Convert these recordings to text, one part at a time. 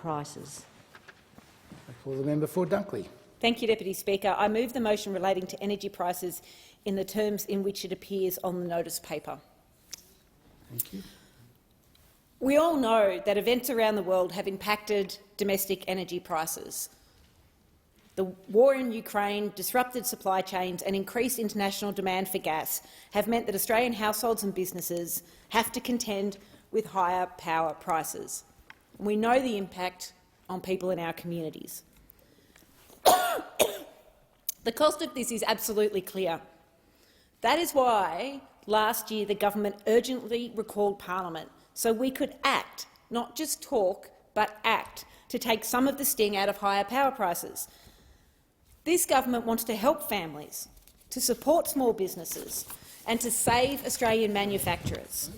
prices. I call the member for Dunkley. Thank you, Deputy Speaker. I move the motion relating to energy prices in the terms in which it appears on the notice paper. Thank you. We all know that events around the world have impacted domestic energy prices. The war in Ukraine, disrupted supply chains and increased international demand for gas have meant that Australian households and businesses have to contend with higher power prices. We know the impact on people in our communities. The cost of this is absolutely clear. That is why last year the government urgently recalled Parliament so we could act, not just talk, but act, to take some of the sting out of higher power prices. This government wants to help families, to support small businesses and to save Australian manufacturers.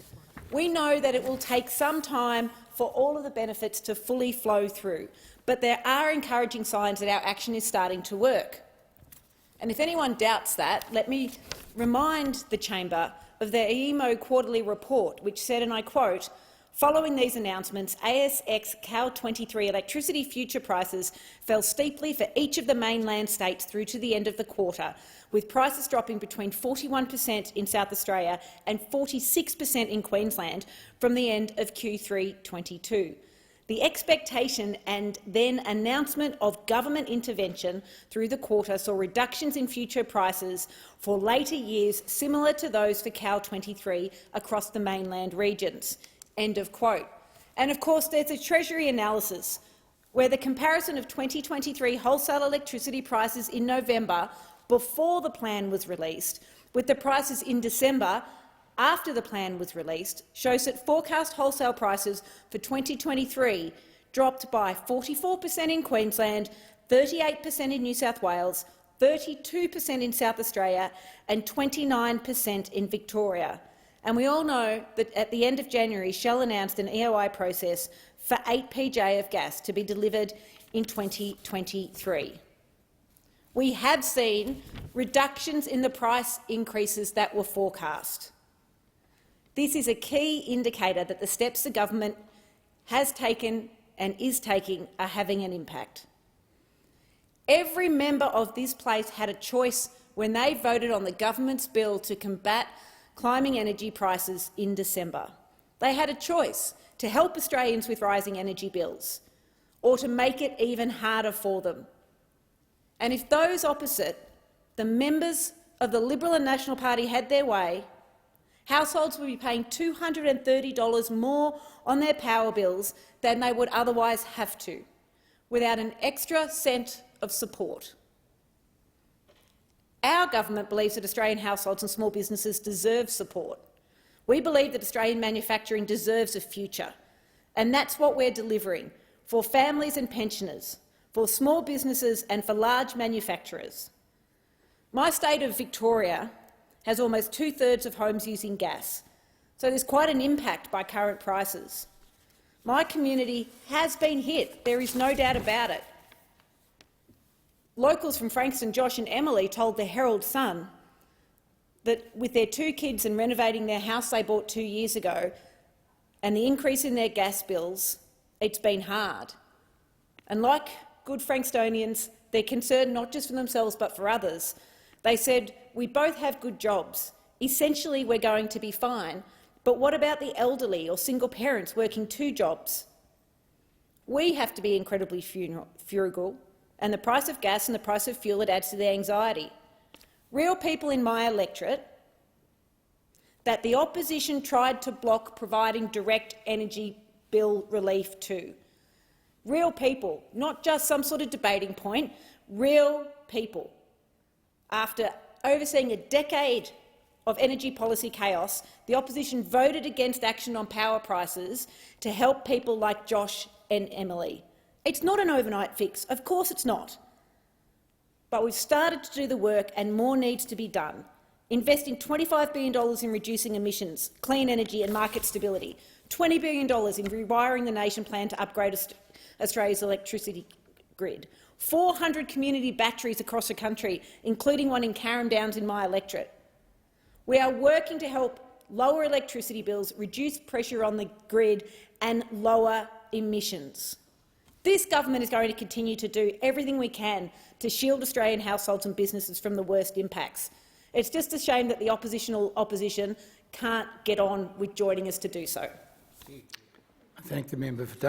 We know that it will take some time for all of the benefits to fully flow through, but there are encouraging signs that our action is starting to work. And if anyone doubts that, let me remind the chamber of the AEMO quarterly report, which said, and I quote, "Following these announcements, ASX Cal-23 electricity future prices fell steeply for each of the mainland states through to the end of the quarter, with prices dropping between 41% in South Australia and 46% in Queensland from the end of Q3 22. The expectation and then announcement of government intervention through the quarter saw reductions in future prices for later years similar to those for Cal-23 across the mainland regions." End of quote. And of course, there's a Treasury analysis where the comparison of 2023 wholesale electricity prices in November, before the plan was released, with the prices in December, after the plan was released, shows that forecast wholesale prices for 2023 dropped by 44% in Queensland, 38% in New South Wales, 32% in South Australia and 29% in Victoria. And we all know that at the end of January, Shell announced an EOI process for 8 PJ of gas to be delivered in 2023. We have seen reductions in the price increases that were forecast. This is a key indicator that the steps the government has taken and is taking are having an impact. Every member of this place had a choice when they voted on the government's bill to combat climbing energy prices in December. They had a choice to help Australians with rising energy bills or to make it even harder for them. And if those opposite, the members of the Liberal and National Party, had their way, households would be paying $230 more on their power bills than they would otherwise have to, without an extra cent of support. Our government believes that Australian households and small businesses deserve support. We believe that Australian manufacturing deserves a future, and that's what we're delivering for families and pensioners, for small businesses and for large manufacturers. My state of Victoria has almost 2/3 of homes using gas, so there's quite an impact by current prices. My community has been hit, there is no doubt about it. Locals from Frankston, Josh and Emily, told the Herald Sun that with their 2 kids and renovating their house they bought 2 years ago and the increase in their gas bills, it's been hard. And like good Frankstonians, they're concerned not just for themselves but for others. They said, "We both have good jobs. Essentially, we're going to be fine. But what about the elderly or single parents working 2 jobs? We have to be incredibly frugal, and the price of gas and the price of fuel, it adds to the anxiety." Real people in my electorate that the opposition tried to block providing direct energy bill relief to. Real people, not just some sort of debating point, real people. After overseeing a decade of energy policy chaos, the opposition voted against action on power prices to help people like Josh and Emily. It's not an overnight fix, of course it's not. But we've started to do the work and more needs to be done. Investing $25 billion in reducing emissions, clean energy and market stability, $20 billion in rewiring the nation plan to upgrade Australia's electricity grid, 400 community batteries across the country, including one in Carrum Downs in my electorate. We are working to help lower electricity bills, reduce pressure on the grid and lower emissions. This government is going to continue to do everything we can to shield Australian households and businesses from the worst impacts. It's just a shame that the opposition can't get on with joining us to do so. I thank the member for Dunkley.